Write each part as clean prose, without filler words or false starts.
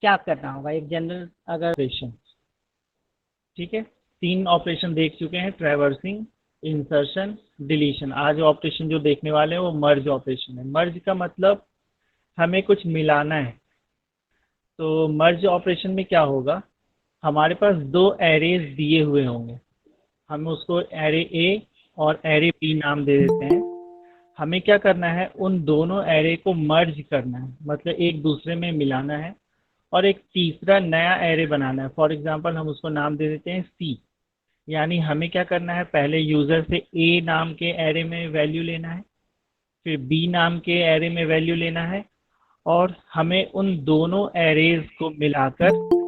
क्या करना होगा एक जनरल अगर ऑपरेशन। ठीक है, 3 ऑपरेशन देख चुके हैं, ट्रैवर्सिंग, इंसर्शन, डिलीशन। आज ऑपरेशन जो देखने वाले हैं वो मर्ज ऑपरेशन है। मर्ज का मतलब हमें कुछ मिलाना है। तो मर्ज ऑपरेशन में क्या होगा, हमारे पास 2 एरेज दिए हुए होंगे, हम उसको एरे ए और एरे बी नाम दे देते हैं। हमें क्या करना है, उन दोनों एरे को मर्ज करना है, मतलब एक दूसरे में मिलाना है और एक तीसरा नया एरे बनाना है। फॉर एग्जांपल हम उसको नाम दे देते हैं सी। यानी हमें क्या करना है, पहले यूज़र से ए नाम के एरे में वैल्यू लेना है, फिर बी नाम के एरे में वैल्यू लेना है, और हमें उन दोनों एरेज को मिलाकर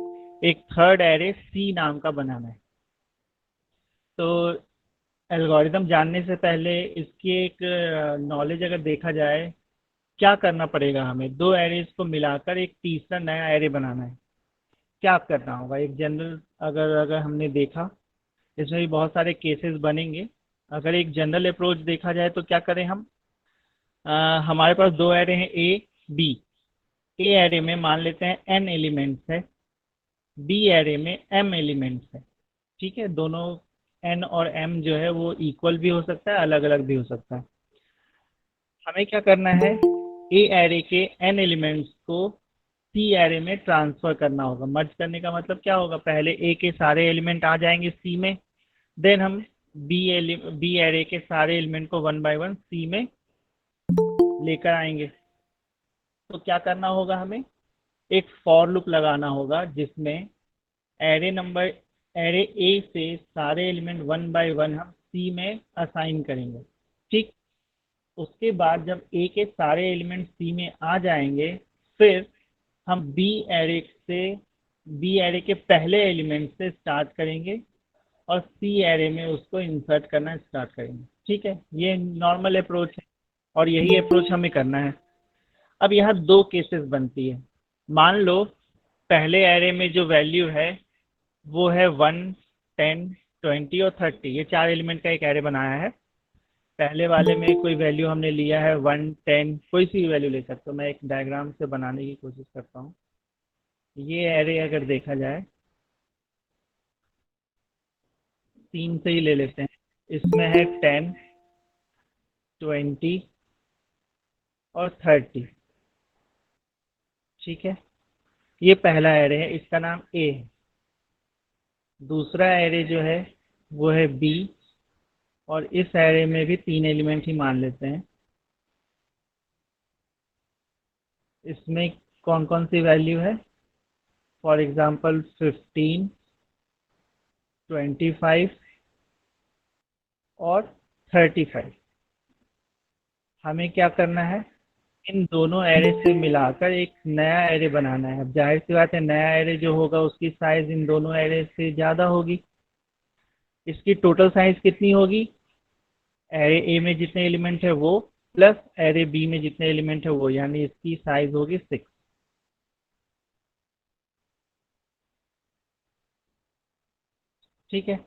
एक थर्ड एरे सी नाम का बनाना है। तो एल्गोरिदम जानने से पहले इसकी एक नॉलेज अगर देखा जाए, क्या करना पड़ेगा, हमें 2 एरेज को मिलाकर एक तीसरा नया एरे बनाना है। क्या करना होगा एक जनरल अगर अगर हमने देखा, इसमें भी बहुत सारे केसेस बनेंगे। अगर एक जनरल अप्रोच देखा जाए तो क्या करें हम, हमारे पास 2 एरे हैं ए बी। ए एरे में मान लेते हैं एन एलिमेंट्स है, बी एरे में एम एलिमेंट्स है। ठीक है, दोनों एन और एम जो है वो इक्वल भी हो सकता है, अलग अलग भी हो सकता है। हमें क्या करना है, ए एरे के एन एलिमेंट्स को सी एरे में ट्रांसफर करना होगा। मर्ज करने का मतलब क्या होगा, पहले ए के सारे एलिमेंट आ जाएंगे सी में, देन हम बी एरे के सारे एलिमेंट को वन बाय वन सी में लेकर आएंगे। तो क्या करना होगा, हमें एक फॉर लूप लगाना होगा जिसमें एरे नंबर एरे ए से सारे एलिमेंट वन बाय वन हम सी में असाइन करेंगे। ठीक, उसके बाद जब ए के सारे एलिमेंट सी में आ जाएंगे, फिर हम बी एरे के पहले एलिमेंट से स्टार्ट करेंगे और सी एरे में उसको इंसर्ट करना स्टार्ट करेंगे। ठीक है, ये नॉर्मल अप्रोच है और यही अप्रोच हमें करना है। अब यहाँ 2 केसेस बनती है। मान लो पहले एरे में जो वैल्यू है वो है 1, 10, 20 और 30। ये 4 एलिमेंट का एक एरे बनाया है। पहले वाले में कोई वैल्यू हमने लिया है 1, 10, कोई सी भी वैल्यू ले सकते हो। मैं एक डायग्राम से बनाने की कोशिश करता हूँ। ये एरे अगर देखा जाए, 3 से ही ले लेते हैं। इसमें है 10, 20 और 30। ठीक है, ये पहला एरे है, इसका नाम ए है। दूसरा एरे जो है वो है बी, और इस एरे में भी 3 एलिमेंट ही मान लेते हैं। इसमें कौन कौन सी वैल्यू है, फॉर एग्जांपल 15, 25 और 35। हमें क्या करना है, इन दोनों एरे से मिलाकर एक नया एरे बनाना है। अब जाहिर सी बात है, नया एरे जो होगा उसकी साइज इन दोनों एरे से ज़्यादा होगी। इसकी टोटल साइज कितनी होगी, एरे ए में जितने एलिमेंट है वो प्लस एरे बी में जितने एलिमेंट है वो, यानी इसकी साइज होगी 6। ठीक है,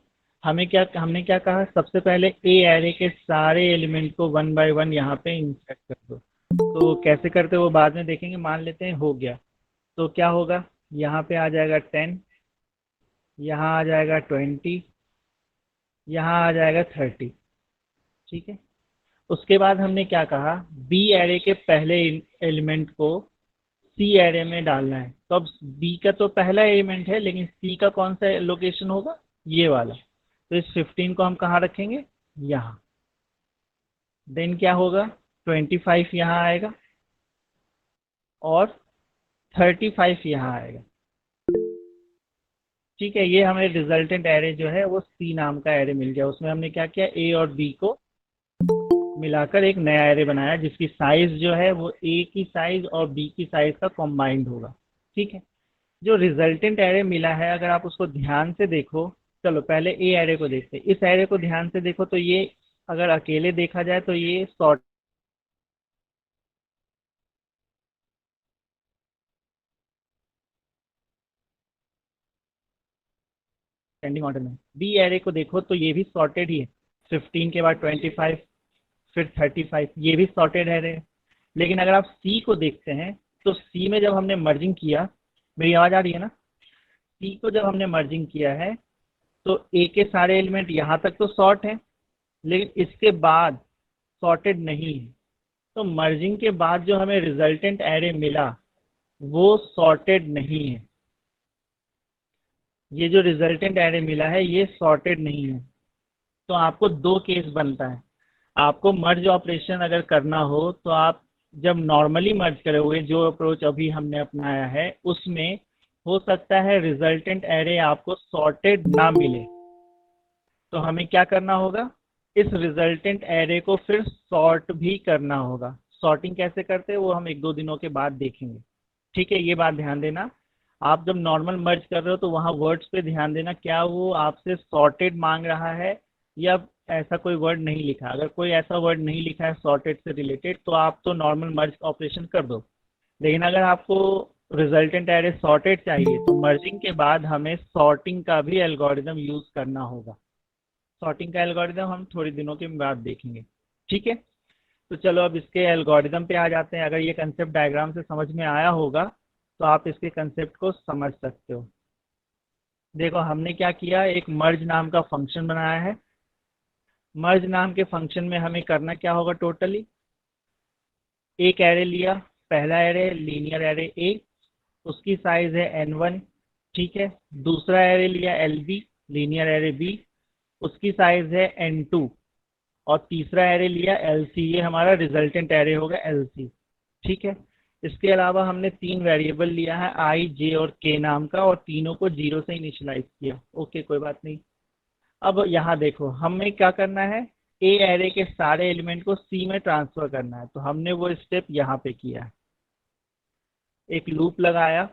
हमने क्या कहा, सबसे पहले ए एरे के सारे एलिमेंट को वन बाय वन यहाँ पे इंसर्ट कर दो। तो कैसे करते हो वो बाद में देखेंगे, मान लेते हैं हो गया। तो क्या होगा, यहाँ पे आ जाएगा 10, यहाँ आ जाएगा 20, यहाँ आ जाएगा 30। ठीक है, उसके बाद हमने क्या कहा, बी एरे के पहले एलिमेंट को सी एरे में डालना है। तो अब बी का तो पहला एलिमेंट है, लेकिन सी का कौन सा लोकेशन होगा, ये वाला। तो इस 15 को हम कहाँ रखेंगे, यहाँ। देन क्या होगा, 25 यहाँ आएगा और 35 यहाँ आएगा। ठीक है, ये हमें रिजल्टेंट एरे जो है वो सी नाम का एरे मिल गया। उसमें हमने क्या किया, ए और बी को मिलाकर एक नया एरे बनाया जिसकी साइज जो है वो ए की साइज और बी की साइज का कॉम्बाइंड होगा। ठीक है, जो रिजल्टेंट एरे मिला है अगर आप उसको ध्यान से देखो, चलो पहले ए एरे को देखते हैं। इस एरे को ध्यान से देखो तो ये अगर अकेले देखा जाए तो ये सॉर्ट असेंडिंग ऑर्डर में। बी एरे को देखो तो ये भी सॉर्टेड ही है, 15 के बाद 25 फिर 35, ये भी सॉर्टेड एरे है। लेकिन अगर आप सी को देखते हैं तो सी में जब हमने मर्जिंग किया मेरी आवाज आ रही है ना? सी को जब हमने मर्जिंग किया है तो ए के सारे एलिमेंट यहाँ तक तो सॉर्ट है, लेकिन इसके बाद सॉर्टेड नहीं है। तो मर्जिंग के बाद जो हमें रिजल्टेंट एरे मिला वो सॉर्टेड नहीं है। ये जो रिजल्टेंट एरे मिला है ये सॉर्टेड नहीं है। तो आपको दो केस बनता है। आपको मर्ज ऑपरेशन अगर करना हो तो आप जब नॉर्मली मर्ज करोगे, जो अप्रोच अभी हमने अपनाया है, उसमें हो सकता है रिजल्टेंट एरे आपको सॉर्टेड ना मिले। तो हमें क्या करना होगा, इस रिजल्टेंट एरे को फिर सॉर्ट भी करना होगा। सॉर्टिंग कैसे करते हैं वो हम एक दो दिनों के बाद देखेंगे। ठीक है, ये बात ध्यान देना। आप जब नॉर्मल मर्ज कर रहे हो तो वहाँ वर्ड्स पे ध्यान देना, क्या वो आपसे सॉर्टेड मांग रहा है या ऐसा कोई वर्ड नहीं लिखा। अगर कोई ऐसा वर्ड नहीं लिखा है सॉर्टेड से रिलेटेड तो आप तो नॉर्मल मर्ज ऑपरेशन कर दो। लेकिन अगर आपको रिजल्टेंट एरे सॉर्टेड चाहिए तो मर्जिंग के बाद हमें सॉर्टिंग का भी एल्गोरिदम यूज करना होगा। सॉर्टिंग का एल्गोरिदम हम थोड़ी दिनों के बाद देखेंगे। ठीक है, तो चलो अब इसके एल्गोरिदम पे आ जाते हैं। अगर ये कंसेप्ट डायग्राम से समझ में आया होगा तो आप इसके कंसेप्ट को समझ सकते हो। देखो हमने क्या किया, एक मर्ज नाम का फंक्शन बनाया है। मर्ज नाम के फंक्शन में हमें करना क्या होगा, टोटली एक एरे लिया, पहला एरे लीनियर एरे ए, उसकी साइज है n1। ठीक है, दूसरा एरे लिया LB लीनियर एरे B, उसकी साइज है n2। और तीसरा एरे लिया LC, ये हमारा रिजल्टेंट एरे होगा LC। ठीक है, इसके अलावा हमने तीन वेरिएबल लिया है I, J और K नाम का, और तीनों को 0 से इनिशियलाइज किया। ओके, कोई बात नहीं। अब यहाँ देखो हमें क्या करना है, ए एरे के सारे एलिमेंट को सी में ट्रांसफर करना है। तो हमने वो स्टेप यहाँ पे किया है। एक लूप लगाया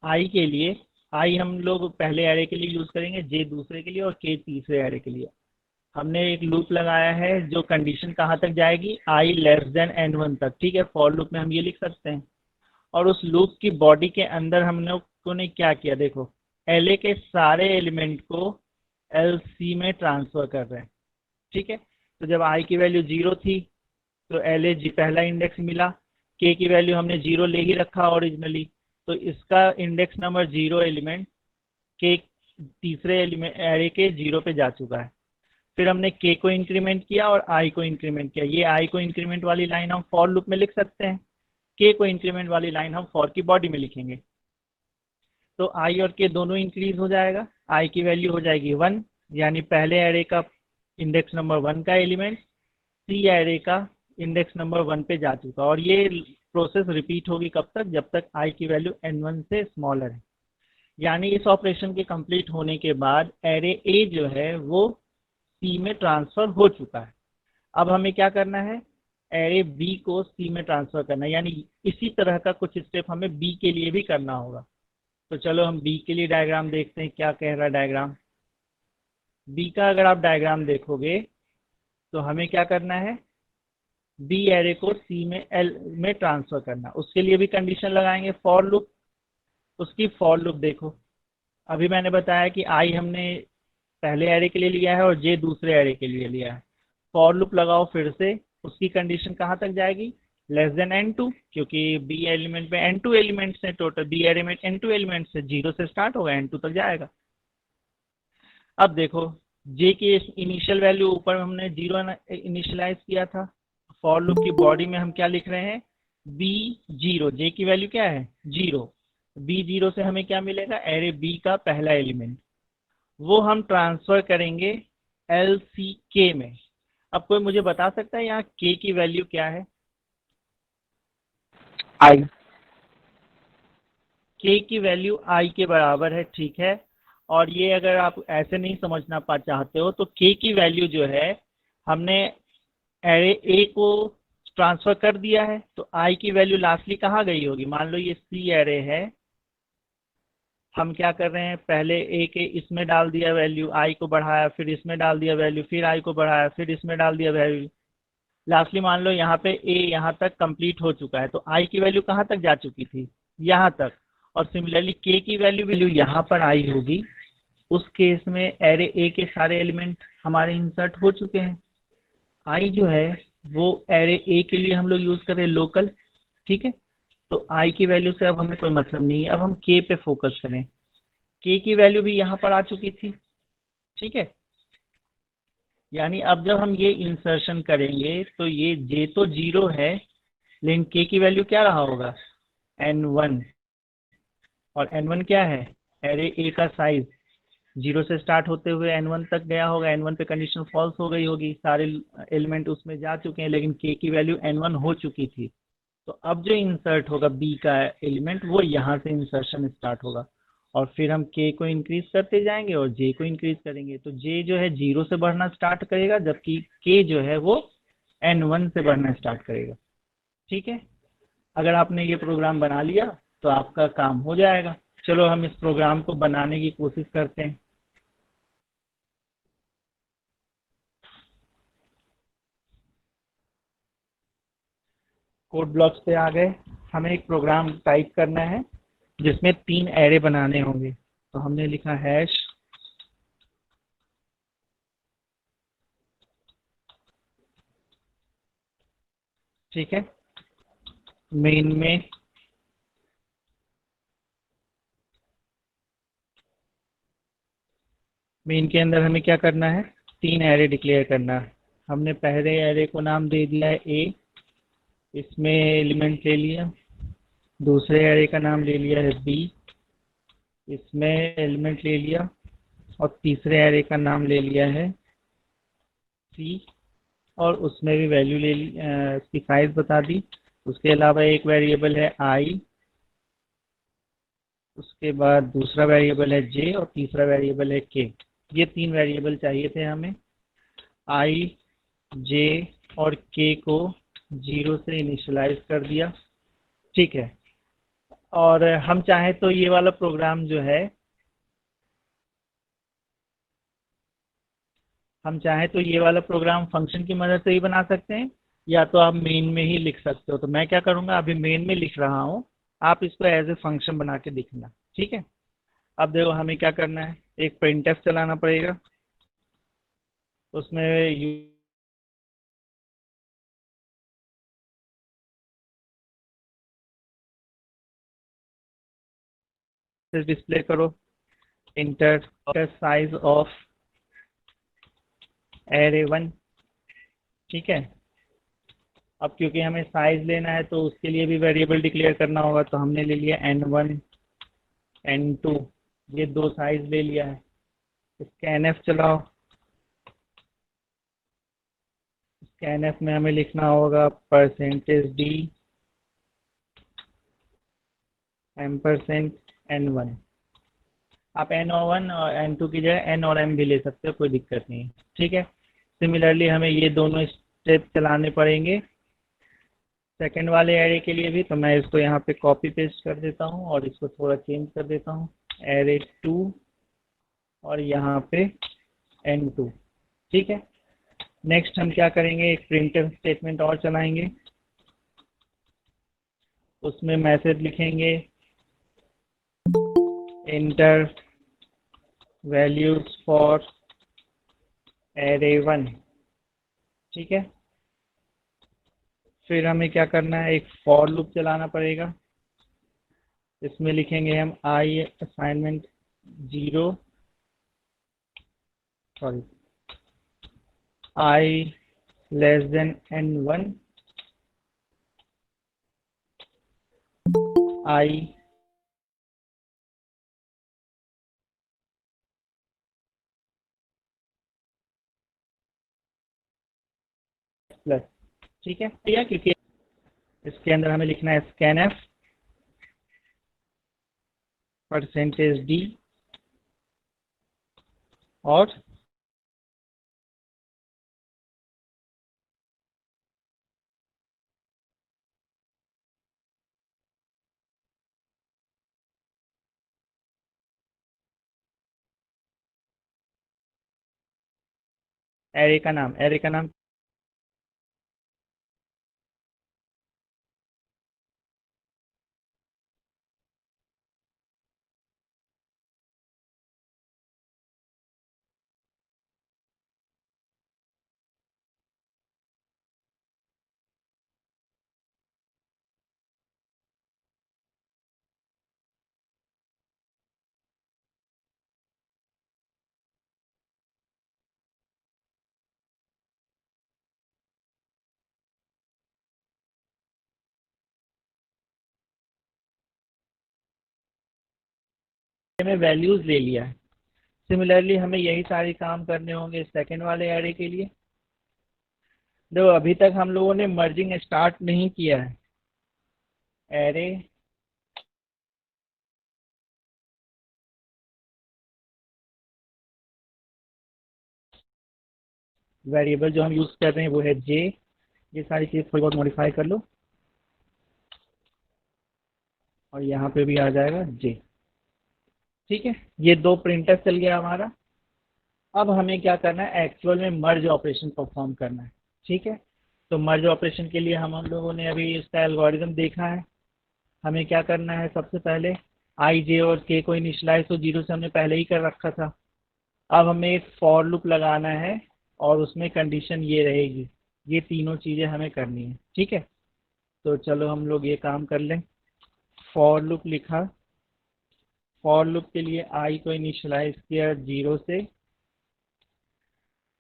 आई के लिए। आई हम लोग पहले एरे के लिए यूज करेंगे, जे दूसरे के लिए और के तीसरे एरे के लिए। हमने एक लूप लगाया है जो कंडीशन कहाँ तक जाएगी, आई लेस देन n1 तक। ठीक है, फॉर लूप में हम ये लिख सकते हैं। और उस लूप की बॉडी के अंदर हम लोगों ने क्या किया, देखो एल ए के सारे एलिमेंट को एल सी में ट्रांसफर कर रहे हैं। ठीक है, तो जब आई की वैल्यू 0 थी तो एल ए जी पहला इंडेक्स मिला। के की वैल्यू हमने 0 ले ही रखा ओरिजिनली, तो इसका इंडेक्स नंबर 0 एलिमेंट के तीसरे एलिमेंट एरे के 0 पे जा चुका है। फिर हमने के को इंक्रीमेंट किया और आई को इंक्रीमेंट किया। ये आई को इंक्रीमेंट वाली लाइन हम फॉर लूप में लिख सकते हैं, के को इंक्रीमेंट वाली लाइन हम फॉर की बॉडी में लिखेंगे। तो आई और के दोनों इंक्रीज हो जाएगा। आई की वैल्यू हो जाएगी 1, यानी पहले एरे का इंडेक्स नंबर 1 का एलिमेंट सी एरे का इंडेक्स नंबर 1 पे जा चुका। और ये प्रोसेस रिपीट होगी कब तक, जब तक आई की वैल्यू n1 से स्मॉलर है। यानी इस ऑपरेशन के कंप्लीट होने के बाद एरे ए जो है वो सी में ट्रांसफर हो चुका है। अब हमें क्या करना है, एरे बी को सी में ट्रांसफर करना है। यानी इसी तरह का कुछ स्टेप हमें बी के लिए भी करना होगा। तो चलो हम बी के लिए डायग्राम देखते हैं, क्या कह रहा है डायग्राम। बी का अगर आप डायग्राम देखोगे तो हमें क्या करना है, बी एरे को सी में एल में ट्रांसफर करना। उसके लिए भी कंडीशन लगाएंगे फॉर लूप। उसकी फॉर लूप देखो, अभी मैंने बताया कि आई हमने पहले एरे के लिए लिया है और जे दूसरे एरे के लिए लिया है। फॉर लूप लगाओ फिर से, उसकी कंडीशन कहाँ तक जाएगी, लेस देन n2, क्योंकि बी एलिमेंट में n2 एलिमेंट्स हैं, टोटल बी एरे में n2 एलिमेंट्स है, 0 से स्टार्ट होगा n2 तक जाएगा। अब देखो जे की इनिशियल वैल्यू ऊपर हमने 0 इनिशियलाइज किया था। फॉर लूप की बॉडी में हम क्या लिख रहे हैं, b0, जे की वैल्यू क्या है 0। b0 से हमें क्या मिलेगा, एरे बी का पहला एलिमेंट, वो हम ट्रांसफर करेंगे एल सी के में। अब कोई मुझे बता सकता है यहाँ के की वैल्यू क्या है, आई। के की वैल्यू आई के बराबर है। ठीक है, और ये अगर आप ऐसे नहीं समझना पा चाहते हो तो के की वैल्यू जो है, हमने एरे ए को ट्रांसफर कर दिया है तो आई की वैल्यू लास्टली कहाँ गई होगी। मान लो ये सी एरे है, हम क्या कर रहे हैं, पहले ए के इसमें डाल दिया वैल्यू, आई को बढ़ाया, फिर इसमें डाल दिया वैल्यू, फिर आई को बढ़ाया, फिर इसमें डाल दिया वैल्यू। लास्टली मान लो यहाँ पे ए यहाँ तक कंप्लीट हो चुका है तो आई की वैल्यू कहाँ तक जा चुकी थी, यहाँ तक। और सिमिलरली के की वैल्यू यहाँ पर आई होगी। उस केस में एरे ए के सारे एलिमेंट हमारे इंसर्ट हो चुके हैं। आई जो है वो एरे ए के लिए हम लोग यूज कर रहे हैं लोकल। ठीक है, तो आई की वैल्यू से अब हमें कोई मतलब नहीं है, अब हम के पे फोकस करें। के की वैल्यू भी यहाँ पर आ चुकी थी, ठीक है। यानी अब जब हम ये इंसर्शन करेंगे तो ये जे तो जीरो है, लेकिन के की वैल्यू क्या रहा होगा, n1। और n1 क्या है, एरे ए का साइज। जीरो से स्टार्ट होते हुए n1 तक गया होगा, n1 पे कंडीशन फॉल्स हो गई होगी, सारे एलिमेंट उसमें जा चुके हैं, लेकिन के की वैल्यू n1 हो चुकी थी। तो अब जो इंसर्ट होगा बी का एलिमेंट, वो यहाँ से इंसर्शन स्टार्ट होगा, और फिर हम के को इंक्रीज करते जाएंगे और जे को इंक्रीज करेंगे। तो जे जो है जीरो से बढ़ना स्टार्ट करेगा, जबकि के जो है वो n1 से बढ़ना स्टार्ट करेगा, ठीक है। अगर आपने ये प्रोग्राम बना लिया तो आपका काम हो जाएगा। चलो हम इस प्रोग्राम को बनाने की कोशिश करते हैं। कोड ब्लॉक्स पे आ गए। हमें एक प्रोग्राम टाइप करना है जिसमें 3 एरे बनाने होंगे। तो हमने लिखा हैश, ठीक है। मेन में मेन के अंदर हमें क्या करना है, 3 एरे डिक्लेयर करना है। हमने पहले एरे को नाम दे दिया है ए, इसमें एलिमेंट ले लिया। दूसरे एरे का नाम ले लिया है बी, इसमें एलिमेंट ले लिया। और तीसरे एरे का नाम ले लिया है सी, और उसमें भी वैल्यू ले ली, उसकी साइज बता दी। उसके अलावा एक वेरिएबल है आई, उसके बाद दूसरा वेरिएबल है जे, और तीसरा वेरिएबल है के। ये 3 वेरिएबल चाहिए थे हमें। आई, जे और के को जीरो से इनिशियलाइज कर दिया, ठीक है। और हम चाहें तो ये वाला प्रोग्राम जो है, हम चाहें तो ये वाला प्रोग्राम फंक्शन की मदद से ही बना सकते हैं, या तो आप मेन में ही लिख सकते हो। तो मैं क्या करूँगा, अभी मेन में लिख रहा हूँ, आप इसको एज ए फंक्शन बना के दिखना, ठीक है। अब देखो हमें क्या करना है, एक प्रिंटफ चलाना पड़ेगा। उसमें डिस्प्ले करो, inter size of array one, ठीक है। अब क्योंकि हमें साइज लेना है तो उसके लिए भी वेरिएबल डिक्लेयर करना होगा, तो हमने ले लिया n1 n2, ये 2 साइज ले लिया है। स्कैनफ चलाओ, स्कैनफ में हमें लिखना होगा %d %n1। आप n1 और n2 की जगह n और m भी ले सकते हो, कोई दिक्कत नहीं है, ठीक है। सिमिलरली हमें ये दोनों स्टेप चलाने पड़ेंगे सेकंड वाले एरे के लिए भी। तो मैं इसको यहाँ पे कॉपी पेस्ट कर देता हूँ और इसको थोड़ा चेंज कर देता हूँ, एरे 2 और यहाँ पे n2, ठीक है। नेक्स्ट हम क्या करेंगे, एक प्रिंटफ स्टेटमेंट और चलाएंगे। उसमें मैसेज लिखेंगे inter values for array one, ठीक है। फिर हमें क्या करना है, एक फॉर लूप चलाना पड़ेगा। इसमें लिखेंगे हम i assignment zero, sorry, I less than n1, I plus, ठीक है भैया। क्योंकि इसके अंदर हमें लिखना है स्कैनफ %d और एरे का नाम में वैल्यूज ले लिया है। सिमिलरली हमें यही सारे काम करने होंगे सेकंड वाले एरे के लिए। देखो अभी तक हम लोगों ने मर्जिंग स्टार्ट नहीं किया है। एरे वेरिएबल जो हम यूज कर रहे हैं वो है जे। ये सारी चीज थोड़ी बहुत मॉडिफाई कर लो और यहाँ पे भी आ जाएगा जे। ठीक है, ये दो प्रिंटर चल गया हमारा। अब हमें क्या करना है, एक्चुअल में मर्ज ऑपरेशन परफॉर्म करना है। ठीक है, तो मर्ज ऑपरेशन के लिए हम लोगों ने अभी इसका एल्गोरिदम देखा है। हमें क्या करना है, सबसे पहले आई जे और के को इनिशियलाइज तो जीरो से हमने पहले ही कर रखा था। अब हमें एक फॉर लूप लगाना है और उसमें कंडीशन ये रहेगी। ये तीनों चीज़ें हमें करनी है। ठीक है, तो चलो हम लोग ये काम कर लें। फॉर लूप लिखा, फॉर लूप के लिए आई को इनिशियलाइज किया जीरो से।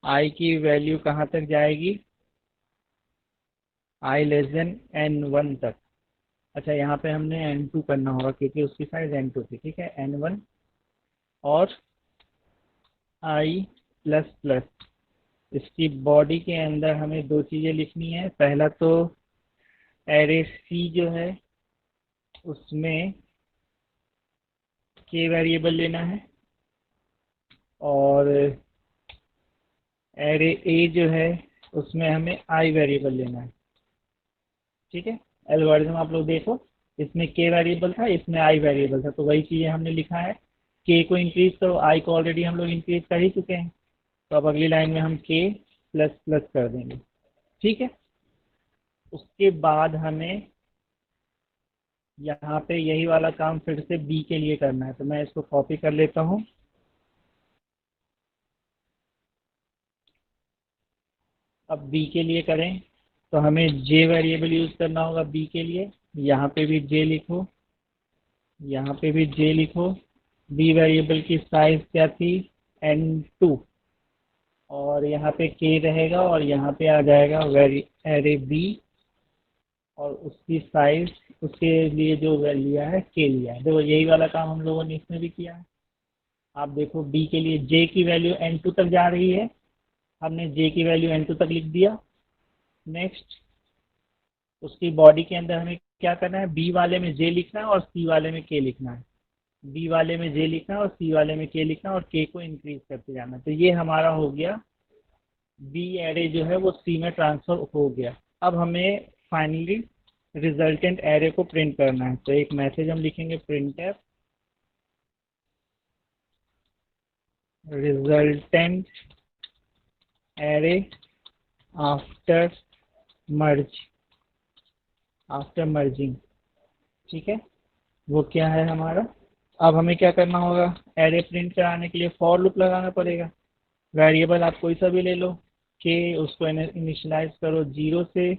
आई की वैल्यू कहाँ तक जाएगी, आई लेस देन एन वन तक। अच्छा, यहाँ पे हमने एन टू करना होगा क्योंकि उसकी साइज एन टू थी। ठीक है, एन वन और आई प्लस प्लस। इसकी बॉडी के अंदर हमें दो चीज़ें लिखनी है। पहला तो एरे सी जो है उसमें के वेरिएबल लेना है और एरे ए जो है उसमें हमें आई वेरिएबल लेना है। ठीक है, एल्गोरिथम आप लोग देखो, इसमें के वेरिएबल था, इसमें आई वेरिएबल था, तो वही चीज़ें हमने लिखा है। के को इंक्रीज करो, आई को ऑलरेडी हम लोग इंक्रीज कर ही चुके हैं, तो अब अगली लाइन में हम के प्लस प्लस कर देंगे। ठीक है, उसके बाद हमें यहाँ पे यही वाला काम फिर से बी के लिए करना है, तो मैं इसको कॉपी कर लेता हूँ। अब बी के लिए करें तो हमें जे वेरिएबल यूज करना होगा बी के लिए। यहाँ पे भी जे लिखो, यहाँ पे भी जे लिखो। बी वेरिएबल की साइज क्या थी, एन टू, और यहाँ पे के रहेगा और यहाँ पे आ जाएगा एरे बी और उसकी साइज, उसके लिए जो लिया है के लिया है। देखो यही वाला काम हम लोगों ने इसमें भी किया है। आप देखो बी के लिए जे की वैल्यू एन टू तक जा रही है, हमने जे की वैल्यू एन टू तक लिख दिया। नेक्स्ट, उसकी बॉडी के अंदर हमें क्या करना है, बी वाले में जे लिखना है और सी वाले में के लिखना है। बी वाले में जे लिखना है और सी वाले में के लिखना है और के को इंक्रीज करते जाना। तो ये हमारा हो गया, बी एरे जो है वो सी में ट्रांसफर हो गया। अब हमें फाइनली रिजल्टेंट एरे को प्रिंट करना है, तो एक मैसेज हम लिखेंगे, प्रिंटफ रिजल्टेंट एरे आफ्टर मर्ज, आफ्टर मर्जिंग। ठीक है, वो क्या है हमारा। अब हमें क्या करना होगा, एरे प्रिंट कराने के लिए फॉर लूप लगाना पड़ेगा। वेरिएबल आप कोई सा भी ले लो, के उसको इनिशियलाइज करो जीरो से।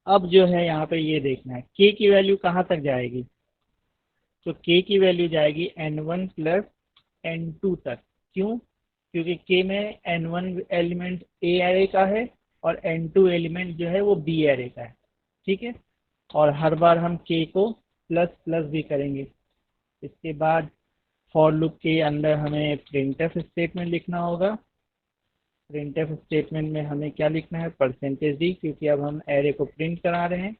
अब जो है यहाँ पे ये देखना है के की वैल्यू कहाँ तक जाएगी, तो के की वैल्यू जाएगी n one plus n two तक। क्यों, क्योंकि के में n one element a array का है और एन टू एलिमेंट जो है वो बी एरे का है। ठीक है, और हर बार हम के को प्लस प्लस भी करेंगे। इसके बाद फॉर लूप के अंदर हमें प्रिंटफ स्टेटमेंट लिखना होगा। प्रिंटफ स्टेटमेंट में हमें क्या लिखना है, परसेंटेज डी, क्योंकि अब हम एरे को प्रिंट करा रहे हैं।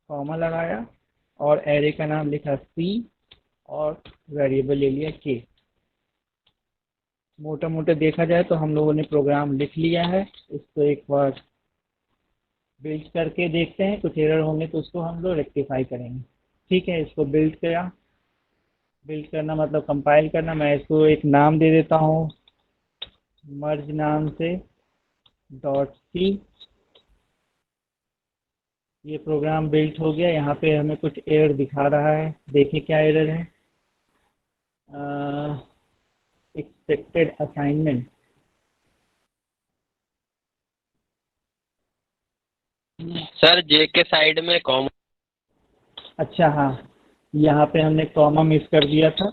कॉमा लगाया और एरे का नाम लिखा सी और वेरिएबल ले लिया के। मोटा मोटा देखा जाए तो हम लोगों ने प्रोग्राम लिख लिया है। इसको एक बार बिल्ड करके देखते हैं, कुछ एरर होंगे तो उसको हम लोग रेक्टिफाई करेंगे। ठीक है, इसको बिल्ड किया, बिल्ड करना मतलब कंपाइल करना। मैं इसको एक नाम दे देता हूँ, मर्ज नाम से डॉट सी। ये प्रोग्राम बिल्ड हो गया। यहाँ पे हमें कुछ एरर दिखा रहा है, देखिए क्या एरर है। एक्सपेक्टेड असाइनमेंट, सर जे के साइड में कॉमा। अच्छा हाँ, यहाँ पे हमने कॉमा मिस कर दिया था।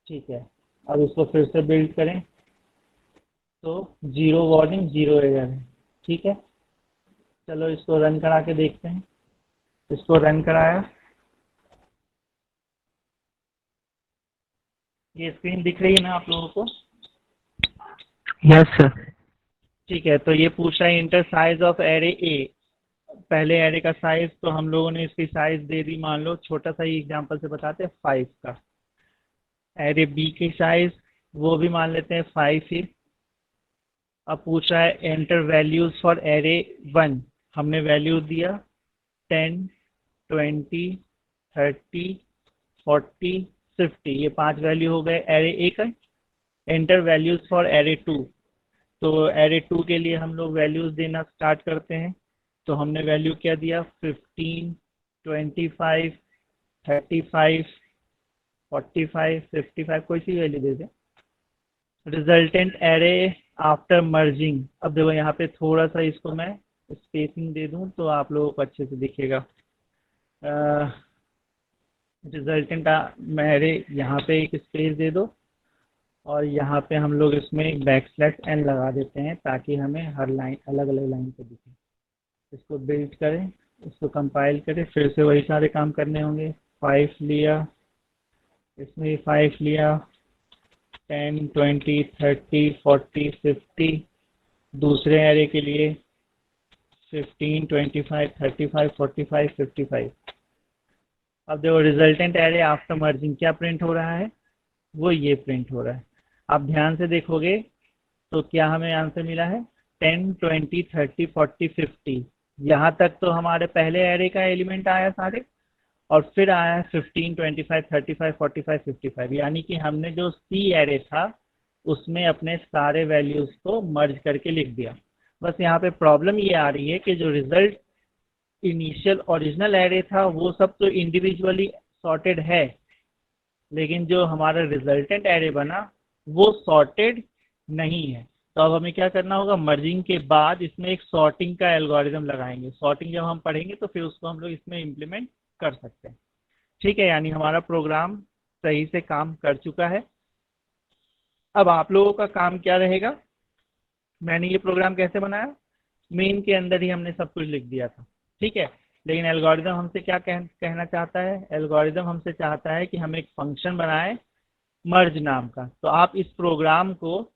ठीक है, अब इसको फिर से बिल्ड करें तो जीरो वार्निंग, जीरो एरर है। ठीक है, चलो इसको रन करा के देखते हैं। इसको रन कराया, ये स्क्रीन दिख रही है ना आप लोगों को? Yes sir. ठीक है, तो ये पूछ रहा है inter size of array A. पहले एरे का साइज तो हम लोगों ने इसकी साइज दे दी, मान लो छोटा सा ही एग्जांपल से बताते हैं 5 का। एरे बी की साइज वो भी मान लेते हैं 5 ही। अब पूछ रहा है एंटर वैल्यूज फॉर एरे 1। हमने वैल्यू दिया 10, 20, 30, 40, 50, ये 5 वैल्यू हो गए एरे ए का। Enter values for array 2। तो एरे 2 के लिए हम लोग वैल्यूज देना स्टार्ट करते हैं। तो हमने वैल्यू क्या दिया 15, 25, 35, 45, 55, कोई सी वैल्यू दे दें। Resultant array after merging. अब देखो यहाँ पे थोड़ा सा इसको मैं स्पेसिंग दे दूं तो आप लोगों को अच्छे से दिखेगा। रिजल्टेंट एरे यहाँ पे एक स्पेस दे दो और यहाँ पे हम लोग इसमें एक \n लगा देते हैं ताकि हमें हर लाइन अलग अलग लाइन पे दिखे। इसको बिल्ड करें, इसको कंपाइल करें, फिर से वही सारे काम करने होंगे। 5 लिया, इसमें 5 लिया, 10, 20, 30, 40, 50। दूसरे एरे के लिए 15, 25, 35, 45, 55। अब देखो रिजल्टेंट एरे आफ्टर मर्जिंग क्या प्रिंट हो रहा है, वो ये प्रिंट हो रहा है। आप ध्यान से देखोगे तो क्या हमें आंसर मिला है 10, 20, 30, 40, 50। यहाँ तक तो हमारे पहले एरे का एलिमेंट आया सारे, और फिर आया है 15, 25, 35, 45, 55। यानी कि हमने जो सी एरे था उसमें अपने सारे वैल्यूज को मर्ज करके लिख दिया। बस यहाँ पे प्रॉब्लम ये आ रही है कि जो रिजल्ट इनिशियल ओरिजिनल एरे था वो सब तो इंडिविजुअली सॉर्टेड है, लेकिन जो हमारा रिजल्टेंट एरे बना वो सॉर्टेड नहीं है। तो अब हमें क्या करना होगा, मर्जिंग के बाद इसमें एक सॉर्टिंग का एल्गोरिदम लगाएंगे। सॉर्टिंग जब हम पढ़ेंगे तो फिर उसको हम लोग इसमें इम्प्लीमेंट कर सकते हैं। ठीक है, यानी हमारा प्रोग्राम सही से काम कर चुका है। अब आप लोगों का काम क्या रहेगा, मैंने ये प्रोग्राम कैसे बनाया, मेन के अंदर ही हमने सब कुछ लिख दिया था। ठीक है, लेकिन एल्गोरिदम हमसे क्या कहना चाहता है, एल्गोरिदम हमसे चाहता है कि हम एक फंक्शन बनाएं मर्ज नाम का। तो आप इस प्रोग्राम को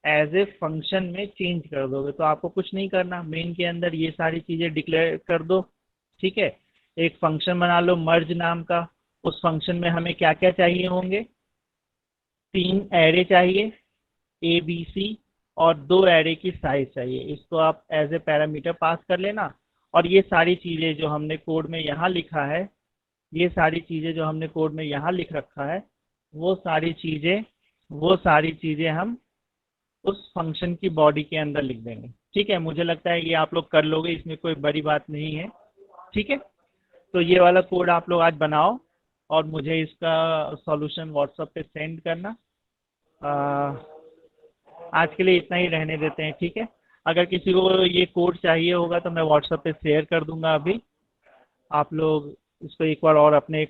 एज ए फंक्शन में चेंज कर दोगे। तो आपको कुछ नहीं करना, मेन के अंदर ये सारी चीज़ें डिक्लेयर कर दो। ठीक है, एक फंक्शन बना लो मर्ज नाम का। उस फंक्शन में हमें क्या क्या चाहिए होंगे, 3 एरे चाहिए ए बी सी, और 2 एरे की साइज चाहिए। इसको आप एज ए पैरामीटर पास कर लेना। और ये सारी चीज़ें जो हमने कोड में यहाँ लिखा है, ये सारी चीज़ें जो हमने कोड में यहाँ लिख रखा है, वो सारी चीज़ें हम उस फंक्शन की बॉडी के अंदर लिख देंगे। ठीक है, मुझे लगता है ये आप लोग कर लोगे, इसमें कोई बड़ी बात नहीं है। ठीक है, तो ये वाला कोड आप लोग आज बनाओ और मुझे इसका सॉल्यूशन व्हाट्सएप पे सेंड करना। आज के लिए इतना ही रहने देते हैं। ठीक है, अगर किसी को ये कोड चाहिए होगा तो मैं व्हाट्सएप पे शेयर कर दूंगा अभी। आप लोग इसको एक बार और अपने